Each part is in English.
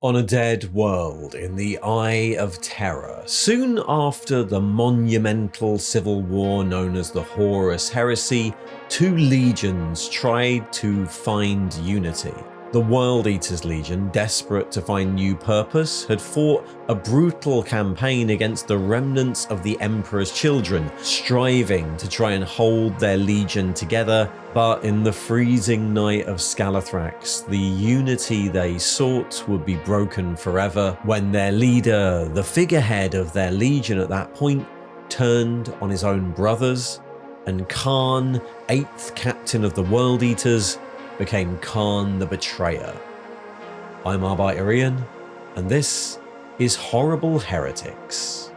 On a dead world in the eye of Terra, soon after the monumental civil war known as the Horus Heresy, two legions tried to find unity. The World Eaters Legion, desperate to find new purpose, had fought a brutal campaign against the remnants of the Emperor's children, striving to try and hold their legion together, but in the freezing night of Scalathrax, the unity they sought would be broken forever when their leader, the figurehead of their legion at that point, turned on his own brothers, and Kharn, 8th captain of the World Eaters, became Kharn the Betrayer. I'm Ian, and this is Horrible Heretics.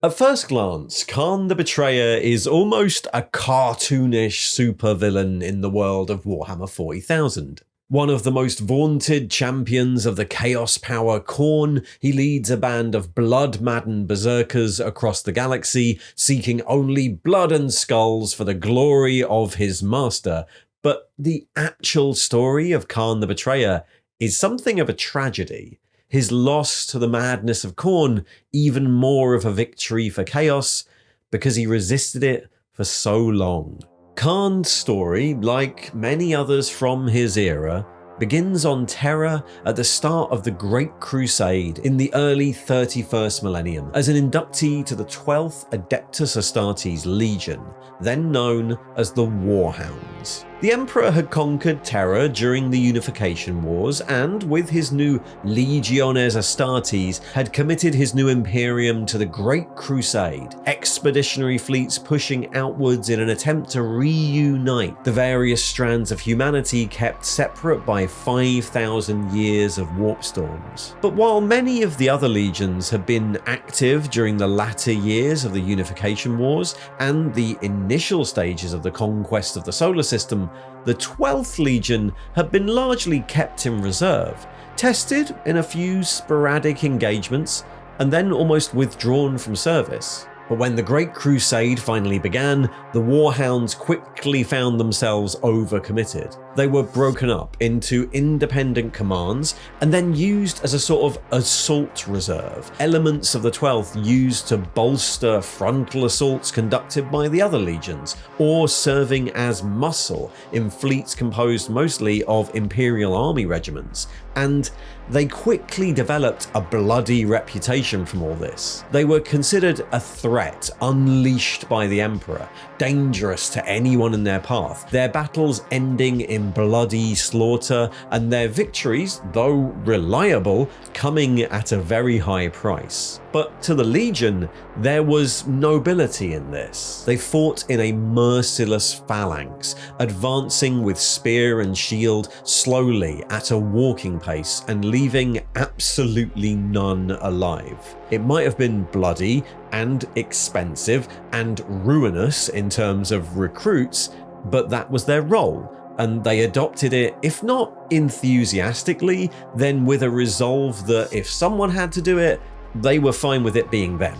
At first glance, Kharn the Betrayer is almost a cartoonish supervillain in the world of Warhammer 40,000. One of the most vaunted champions of the Chaos power Khorne, he leads a band of blood-maddened berserkers across the galaxy, seeking only blood and skulls for the glory of his master. But the actual story of Kharn the Betrayer is something of a tragedy. His loss to the madness of Khorne, even more of a victory for Chaos, because he resisted it for so long. Kharn's story, like many others from his era, begins on Terra at the start of the Great Crusade in the early 31st millennium as an inductee to the 12th Adeptus Astartes Legion, then known as the Warhounds. The Emperor had conquered Terra during the Unification Wars and, with his new Legiones Astartes, had committed his new Imperium to the Great Crusade, expeditionary fleets pushing outwards in an attempt to reunite the various strands of humanity kept separate by 5,000 years of warp storms. But while many of the other legions had been active during the latter years of the Unification Wars and the initial stages of the conquest of the solar system, the 12th Legion had been largely kept in reserve, tested in a few sporadic engagements, and then almost withdrawn from service. But when the Great Crusade finally began, the Warhounds quickly found themselves overcommitted. They were broken up into independent commands and then used as a sort of assault reserve, elements of the 12th used to bolster frontal assaults conducted by the other legions, or serving as muscle in fleets composed mostly of Imperial Army regiments. And they quickly developed a bloody reputation from all this. They were considered a threat unleashed by the Emperor, dangerous to anyone in their path, their battles ending in bloody slaughter, and their victories, though reliable, coming at a very high price. But to the Legion, there was nobility in this. They fought in a merciless phalanx, advancing with spear and shield slowly at a walking pace and leaving absolutely none alive. It might have been bloody and expensive and ruinous in terms of recruits, but that was their role, and they adopted it, if not enthusiastically, then with a resolve that if someone had to do it, they were fine with it being them.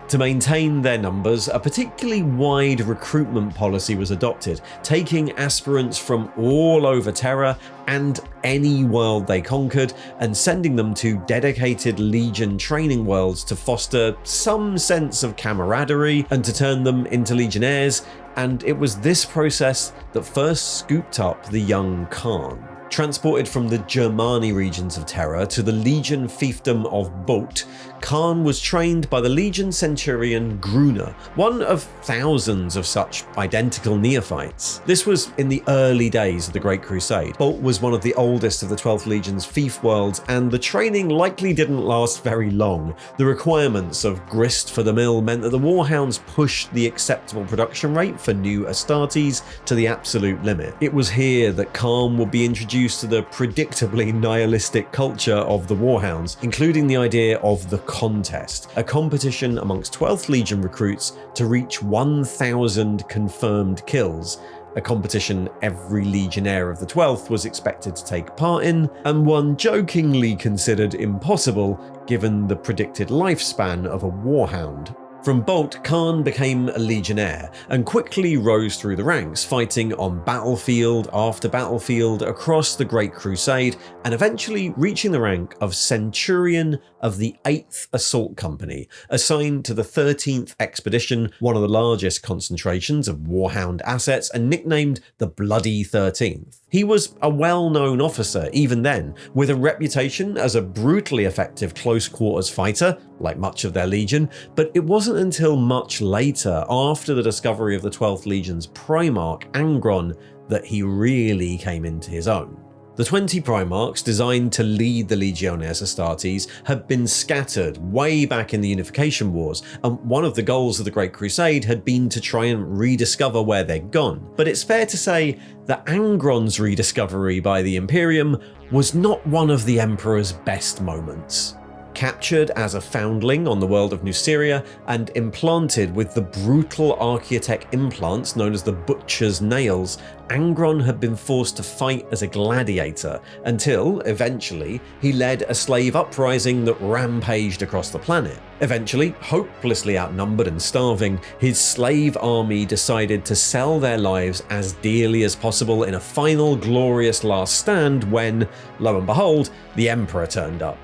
To maintain their numbers, a particularly wide recruitment policy was adopted, taking aspirants from all over Terra and any world they conquered and sending them to dedicated Legion training worlds to foster some sense of camaraderie and to turn them into Legionnaires, and it was this process that first scooped up the young Kharn. Transported from the Germani regions of Terra to the Legion fiefdom of Bolt, Kharn was trained by the Legion Centurion Gruner, one of thousands of such identical neophytes. This was in the early days of the Great Crusade. Bolt was one of the oldest of the 12th Legion's fief worlds, and the training likely didn't last very long. The requirements of grist for the mill meant that the Warhounds pushed the acceptable production rate for new Astartes to the absolute limit. It was here that Kharn would be introduced to the predictably nihilistic culture of the Warhounds, including the idea of the contest, a competition amongst 12th Legion recruits to reach 1,000 confirmed kills, a competition every legionnaire of the 12th was expected to take part in, and one jokingly considered impossible given the predicted lifespan of a warhound. From Bolt, Kharn became a legionnaire and quickly rose through the ranks, fighting on battlefield after battlefield across the Great Crusade, and eventually reaching the rank of Centurion of the 8th Assault Company, assigned to the 13th Expedition, one of the largest concentrations of Warhound assets, and nicknamed the Bloody 13th. He was a well-known officer even then, with a reputation as a brutally effective close-quarters fighter, like much of their legion, but it wasn't until much later, after the discovery of the 12th Legion's Primarch, Angron, that he really came into his own. The 20 Primarchs designed to lead the Legiones Astartes had been scattered way back in the Unification Wars, and one of the goals of the Great Crusade had been to try and rediscover where they'd gone. But it's fair to say that Angron's rediscovery by the Imperium was not one of the Emperor's best moments. Captured as a foundling on the world of Nuceria and implanted with the brutal Archaeotech implants known as the Butcher's Nails, Angron had been forced to fight as a gladiator until, eventually, he led a slave uprising that rampaged across the planet. Eventually, hopelessly outnumbered and starving, his slave army decided to sell their lives as dearly as possible in a final glorious last stand when, lo and behold, the Emperor turned up.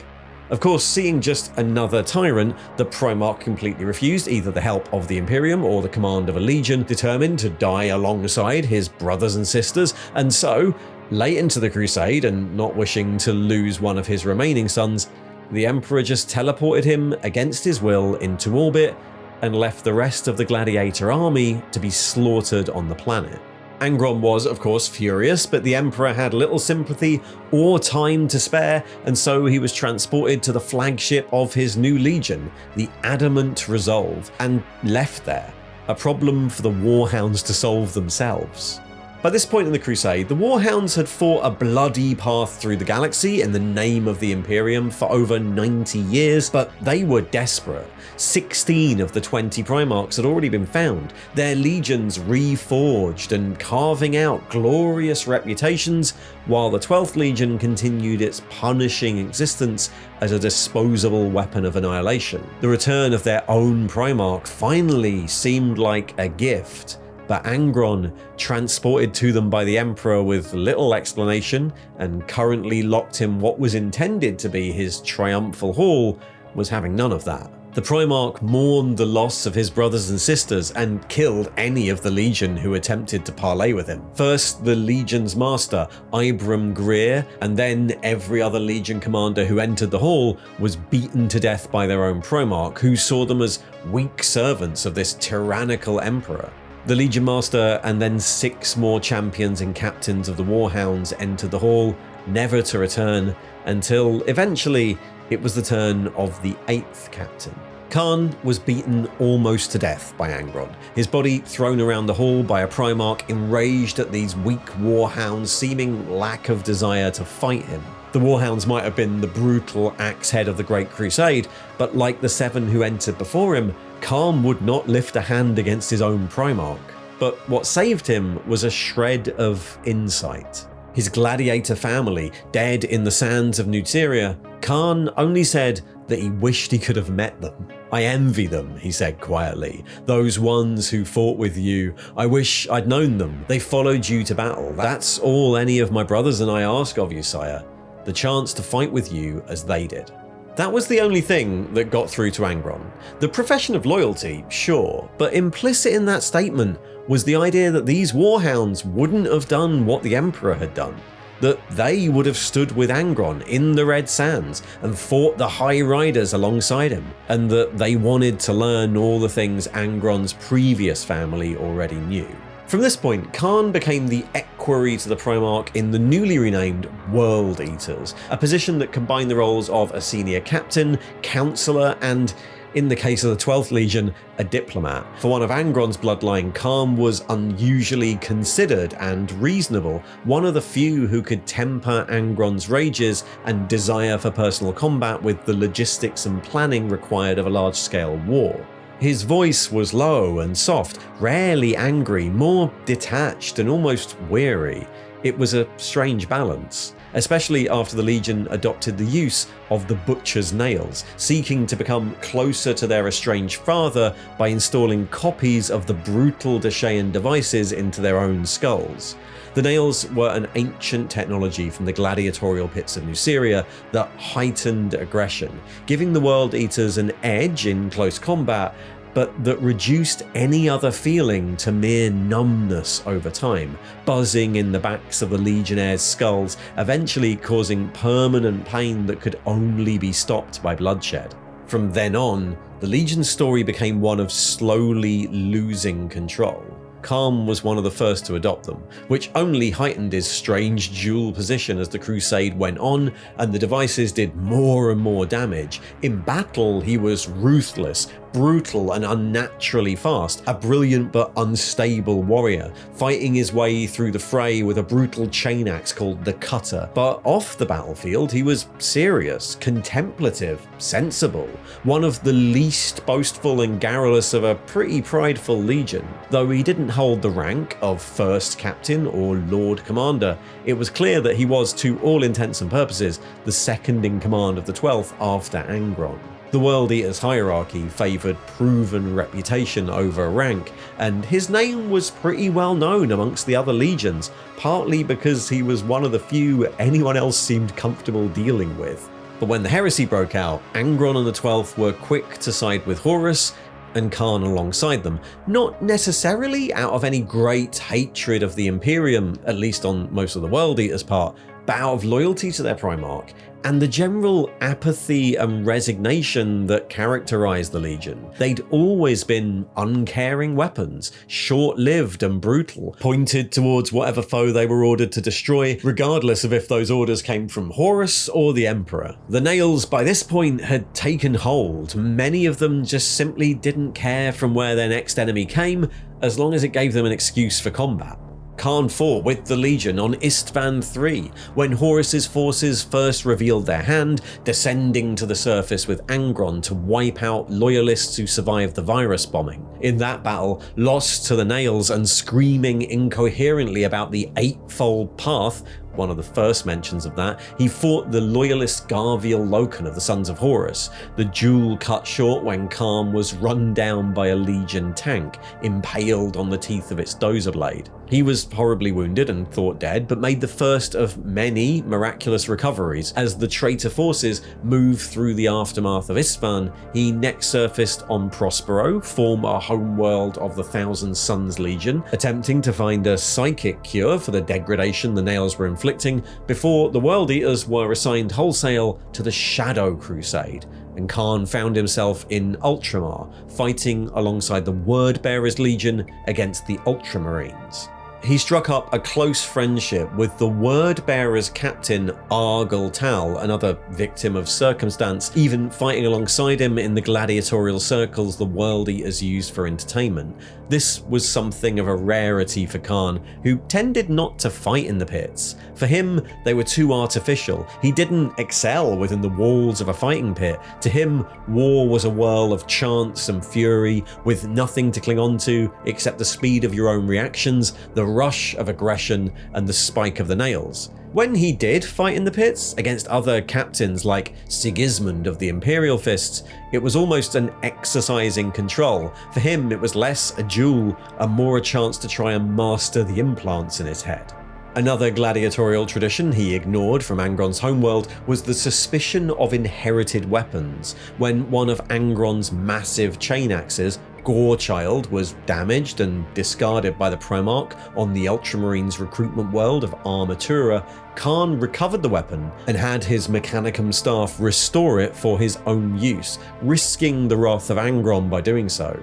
Of course, seeing just another tyrant, the Primarch completely refused either the help of the Imperium or the command of a legion, determined to die alongside his brothers and sisters, and so, late into the Crusade and not wishing to lose one of his remaining sons, the Emperor just teleported him against his will into orbit and left the rest of the gladiator army to be slaughtered on the planet. Angron was, of course, furious, but the Emperor had little sympathy or time to spare, and so he was transported to the flagship of his new legion, the Adamant Resolve, and left there, a problem for the Warhounds to solve themselves. By this point in the Crusade, the Warhounds had fought a bloody path through the galaxy in the name of the Imperium for over 90 years, but they were desperate. 16 of the 20 Primarchs had already been found, their legions reforged and carving out glorious reputations, while the 12th Legion continued its punishing existence as a disposable weapon of annihilation. The return of their own Primarch finally seemed like a gift, but Angron, transported to them by the Emperor with little explanation and currently locked in what was intended to be his triumphal hall, was having none of that. The Primarch mourned the loss of his brothers and sisters and killed any of the Legion who attempted to parley with him. First, the Legion's master, Ibram Greer, and then every other Legion commander who entered the hall was beaten to death by their own Primarch, who saw them as weak servants of this tyrannical Emperor. The Legion Master and then 6 more champions and captains of the Warhounds entered the hall, never to return, until eventually it was the turn of the 8th captain. Kharn was beaten almost to death by Angron, his body thrown around the hall by a Primarch enraged at these weak Warhounds' seeming lack of desire to fight him. The Warhounds might have been the brutal axe head of the Great Crusade, but like the 7 who entered before him, Kharn would not lift a hand against his own Primarch. But what saved him was a shred of insight. His gladiator family, dead in the sands of Nuceria, Kharn only said that he wished he could have met them. "I envy them," he said quietly, "those ones who fought with you. I wish I'd known them. They followed you to battle. That's all any of my brothers and I ask of you, sire. The chance to fight with you as they did." That was the only thing that got through to Angron. The profession of loyalty, sure, but implicit in that statement was the idea that these Warhounds wouldn't have done what the Emperor had done, that they would have stood with Angron in the Red Sands and fought the High Riders alongside him, and that they wanted to learn all the things Angron's previous family already knew. From this point, Kharn became the equerry to the Primarch in the newly renamed World Eaters, a position that combined the roles of a senior captain, councillor, and, in the case of the 12th Legion, a diplomat. For one of Angron's bloodline, Kharn was unusually considered and reasonable, one of the few who could temper Angron's rages and desire for personal combat with the logistics and planning required of a large-scale war. His voice was low and soft, rarely angry, more detached and almost weary. It was a strange balance. especially after the Legion adopted the use of the Butcher's Nails, seeking to become closer to their estranged father by installing copies of the brutal Dashaean devices into their own skulls. The nails were an ancient technology from the gladiatorial pits of Nuceria that heightened aggression, giving the World Eaters an edge in close combat, but that reduced any other feeling to mere numbness over time, buzzing in the backs of the Legionnaires' skulls, eventually causing permanent pain that could only be stopped by bloodshed. From then on, the Legion's story became one of slowly losing control. Kharn was one of the first to adopt them, which only heightened his strange dual position as the crusade went on and the devices did more and more damage. In battle, he was ruthless, brutal and unnaturally fast, a brilliant but unstable warrior, fighting his way through the fray with a brutal chain axe called the Cutter. But off the battlefield, he was serious, contemplative, sensible, one of the least boastful and garrulous of a pretty prideful legion. Though he didn't hold the rank of First Captain or Lord Commander, it was clear that he was, to all intents and purposes, the second in command of the 12th after Angron. The World Eaters' hierarchy favoured proven reputation over rank, and his name was pretty well known amongst the other legions, partly because he was one of the few anyone else seemed comfortable dealing with. But when the heresy broke out, Angron and the 12th were quick to side with Horus, and Kharn alongside them, not necessarily out of any great hatred of the Imperium, at least on most of the World Eaters' part, but out of loyalty to their Primarch, and the general apathy and resignation that characterized the Legion. They'd always been uncaring weapons, short-lived and brutal, pointed towards whatever foe they were ordered to destroy, regardless of if those orders came from Horus or the Emperor. The nails by this point had taken hold. Many of them just simply didn't care from where their next enemy came, as long as it gave them an excuse for combat. Kharn fought with the Legion on Istvan III, when Horus's forces first revealed their hand, descending to the surface with Angron to wipe out loyalists who survived the virus bombing. In that battle, lost to the nails and screaming incoherently about the Eightfold Path, one of the first mentions of that, he fought the loyalist Garviel Loken of the Sons of Horus. The duel cut short when Kharn was run down by a Legion tank, impaled on the teeth of its dozer blade. He was horribly wounded and thought dead, but made the first of many miraculous recoveries. As the traitor forces moved through the aftermath of Istvan, he next surfaced on Prospero, former homeworld of the Thousand Suns Legion, attempting to find a psychic cure for the degradation the nails were inflicting, before the World Eaters were assigned wholesale to the Shadow Crusade, and Kharn found himself in Ultramar, fighting alongside the Wordbearers Legion against the Ultramarines. He struck up a close friendship with the Wordbearers captain Argal Tal, another victim of circumstance, even fighting alongside him in the gladiatorial circles the World Eaters used for entertainment. This was something of a rarity for Kharn, who tended not to fight in the pits. For him, they were too artificial. He didn't excel within the walls of a fighting pit. To him, war was a whirl of chance and fury, with nothing to cling on to except the speed of your own reactions, the rush of aggression, and the spike of the nails. When he did fight in the pits against other captains like Sigismund of the Imperial Fists, it was almost an exercise in control. For him, it was less a duel and more a chance to try and master the implants in his head. Another gladiatorial tradition he ignored from Angron's homeworld was the suspicion of inherited weapons. When one of Angron's massive chain axes, Gorechild, was damaged and discarded by the Primarch on the Ultramarines' recruitment world of Armatura, Kharn recovered the weapon and had his Mechanicum staff restore it for his own use, risking the wrath of Angron by doing so.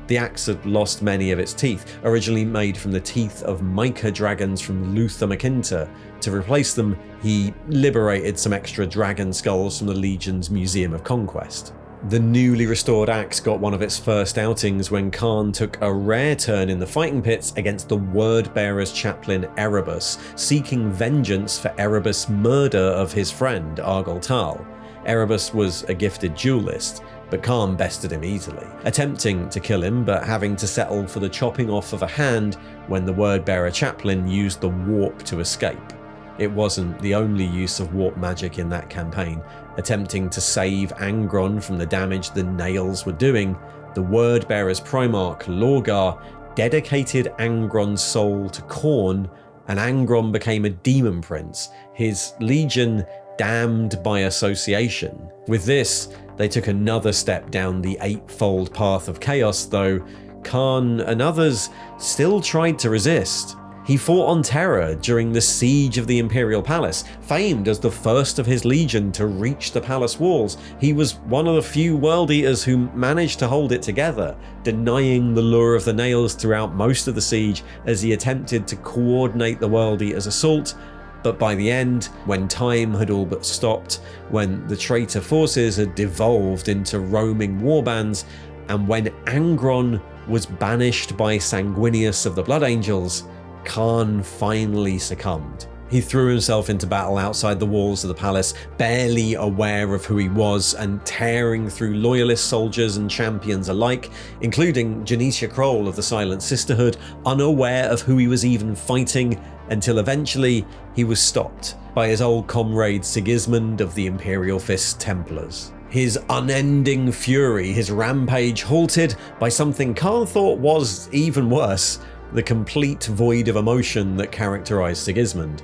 The axe had lost many of its teeth, originally made from the teeth of Mica dragons from Luther McIntyre. To replace them, he liberated some extra dragon skulls from the Legion's Museum of Conquest. The newly restored axe got one of its first outings when Kharn took a rare turn in the fighting pits against the Wordbearers chaplain Erebus, seeking vengeance for Erebus' murder of his friend Argal Tal. Erebus was a gifted duelist, but Kharn bested him easily, attempting to kill him but having to settle for the chopping off of a hand when the Wordbearer chaplain used the warp to escape. It wasn't the only use of warp magic in that campaign. Attempting to save Angron from the damage the nails were doing, the Wordbearer's Primarch, Lorgar, dedicated Angron's soul to Kharn, and Angron became a demon prince, his legion damned by association. With this, they took another step down the eightfold path of chaos, though Kharn and others still tried to resist. He fought on Terra during the siege of the Imperial Palace. Famed as the first of his legion to reach the palace walls, he was one of the few World Eaters who managed to hold it together, denying the lure of the nails throughout most of the siege as he attempted to coordinate the World Eaters' assault. But by the end, when time had all but stopped, when the traitor forces had devolved into roaming warbands, and when Angron was banished by Sanguinius of the Blood Angels, Kharn finally succumbed. He threw himself into battle outside the walls of the palace, barely aware of who he was, and tearing through loyalist soldiers and champions alike, including Janecia Kroll of the Silent Sisterhood, unaware of who he was even fighting, until eventually he was stopped by his old comrade Sigismund of the Imperial Fist Templars. His unending fury, his rampage, halted by something Kharn thought was even worse: the complete void of emotion that characterized Sigismund.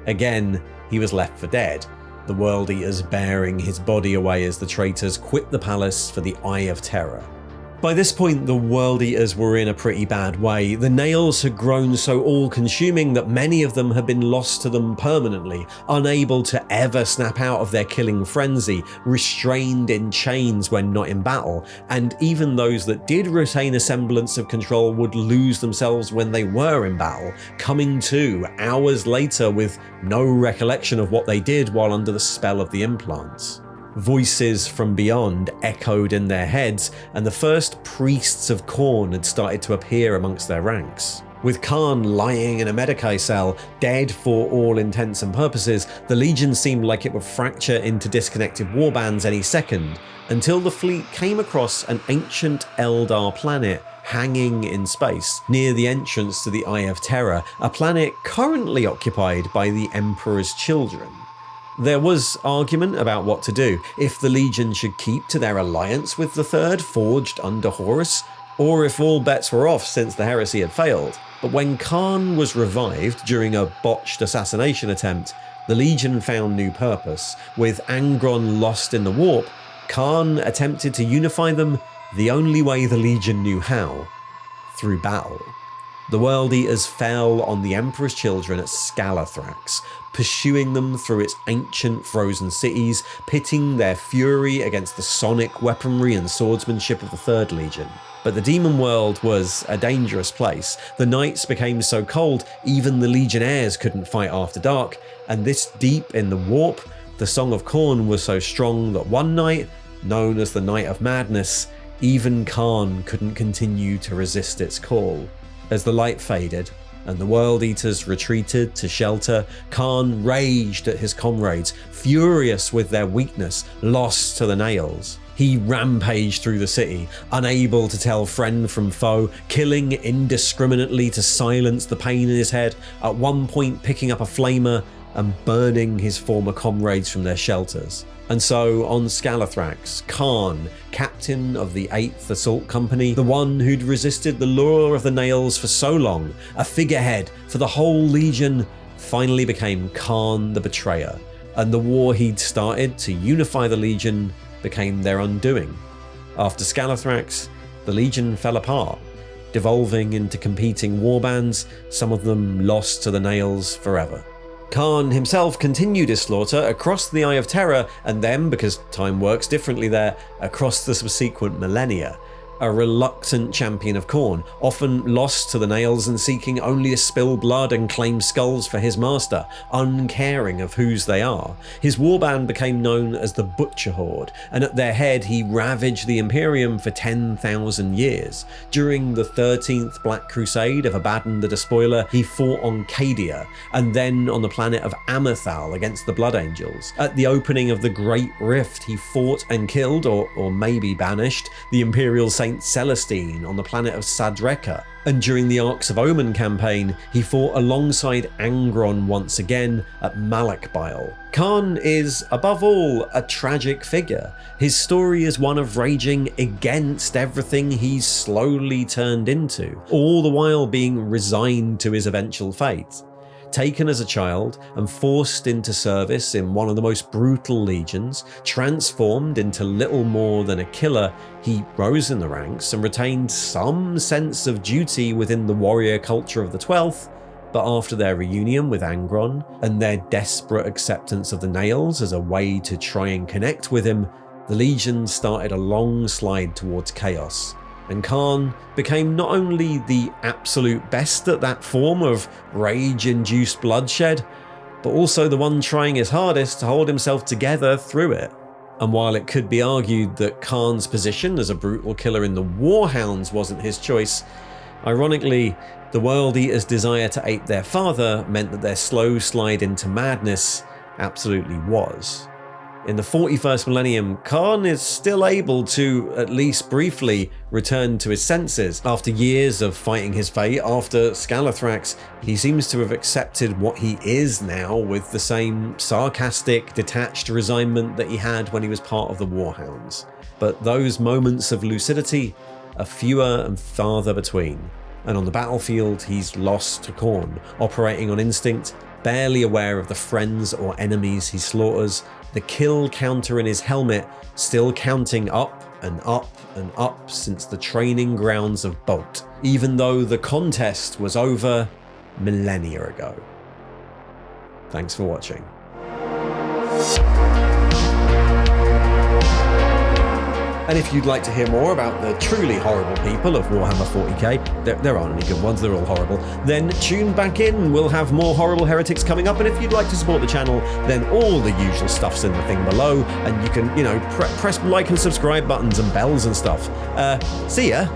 Again, he was left for dead, the World Eaters bearing his body away as the traitors quit the palace for the Eye of Terror. By this point, the World Eaters were in a pretty bad way. The nails had grown so all-consuming that many of them had been lost to them permanently, unable to ever snap out of their killing frenzy, restrained in chains when not in battle, and even those that did retain a semblance of control would lose themselves when they were in battle, coming to hours later with no recollection of what they did while under the spell of the implants. Voices from beyond echoed in their heads, and the first priests of Kharn had started to appear amongst their ranks. With Kharn lying in a Medicae cell, dead for all intents and purposes, the Legion seemed like it would fracture into disconnected warbands any second, until the fleet came across an ancient Eldar planet hanging in space, near the entrance to the Eye of Terror, a planet currently occupied by the Emperor's children. There was argument about what to do, if the Legion should keep to their alliance with the Third, forged under Horus, or if all bets were off since the heresy had failed. But when Kharn was revived during a botched assassination attempt, the Legion found new purpose. With Angron lost in the warp, Kharn attempted to unify them the only way the Legion knew how: through battle. The World Eaters fell on the Emperor's children at Scalathrax, pursuing them through its ancient frozen cities, pitting their fury against the sonic weaponry and swordsmanship of the Third Legion. But the demon world was a dangerous place. The nights became so cold, even the Legionnaires couldn't fight after dark, and this deep in the warp, the Song of Kharn was so strong that one night, known as the Night of Madness, even Kharn couldn't continue to resist its call. As the light faded, and the World Eaters retreated to shelter, Kharn raged at his comrades, furious with their weakness, lost to the nails. He rampaged through the city, unable to tell friend from foe, killing indiscriminately to silence the pain in his head, at one point picking up a flamer and burning his former comrades from their shelters. And so, on Scalathrax, Kharn, captain of the 8th Assault Company, the one who'd resisted the lure of the nails for so long, a figurehead for the whole Legion, finally became Kharn the Betrayer, and the war he'd started to unify the Legion became their undoing. After Scalathrax, the Legion fell apart, devolving into competing warbands, some of them lost to the nails forever. Kharn himself continued his slaughter across the Eye of Terror, and then, because time works differently there, across the subsequent millennia. A reluctant champion of Kharn, often lost to the nails and seeking only to spill blood and claim skulls for his master, uncaring of whose they are. His warband became known as the Butcher Horde, and at their head he ravaged the Imperium for 10,000 years. During the 13th Black Crusade of Abaddon the Despoiler, he fought on Cadia, and then on the planet of Amethal against the Blood Angels. At the opening of the Great Rift, he fought and killed, or maybe banished, the Imperial Saint Saint Celestine on the planet of Sadreka, and during the Arcs of Omen campaign, he fought alongside Angron once again at Malakbile. Kharn is, above all, a tragic figure. His story is one of raging against everything he's slowly turned into, all the while being resigned to his eventual fate. Taken as a child and forced into service in one of the most brutal legions, transformed into little more than a killer, he rose in the ranks and retained some sense of duty within the warrior culture of the 12th, but after their reunion with Angron and their desperate acceptance of the Nails as a way to try and connect with him, the Legion started a long slide towards chaos. And Kharn became not only the absolute best at that form of rage-induced bloodshed, but also the one trying his hardest to hold himself together through it. And while it could be argued that Kharn's position as a brutal killer in the Warhounds wasn't his choice, ironically, the World Eater's desire to ape their father meant that their slow slide into madness absolutely was. In the 41st millennium, Kharn is still able to, at least briefly, return to his senses. After years of fighting his fate after Scalathrax, he seems to have accepted what he is now with the same sarcastic, detached resignment that he had when he was part of the Warhounds. But those moments of lucidity are fewer and farther between. And on the battlefield, he's lost to Khorne, operating on instinct, barely aware of the friends or enemies he slaughters, the kill counter in his helmet still counting up and up and up since the training grounds of Bolt, even though the contest was over millennia ago. Thanks for watching. And if you'd like to hear more about the truly horrible people of Warhammer 40k, there aren't any good ones, they're all horrible, then tune back in, we'll have more horrible heretics coming up. And if you'd like to support the channel, then all the usual stuff's in the thing below, and you can, press like and subscribe buttons and bells and stuff. See ya!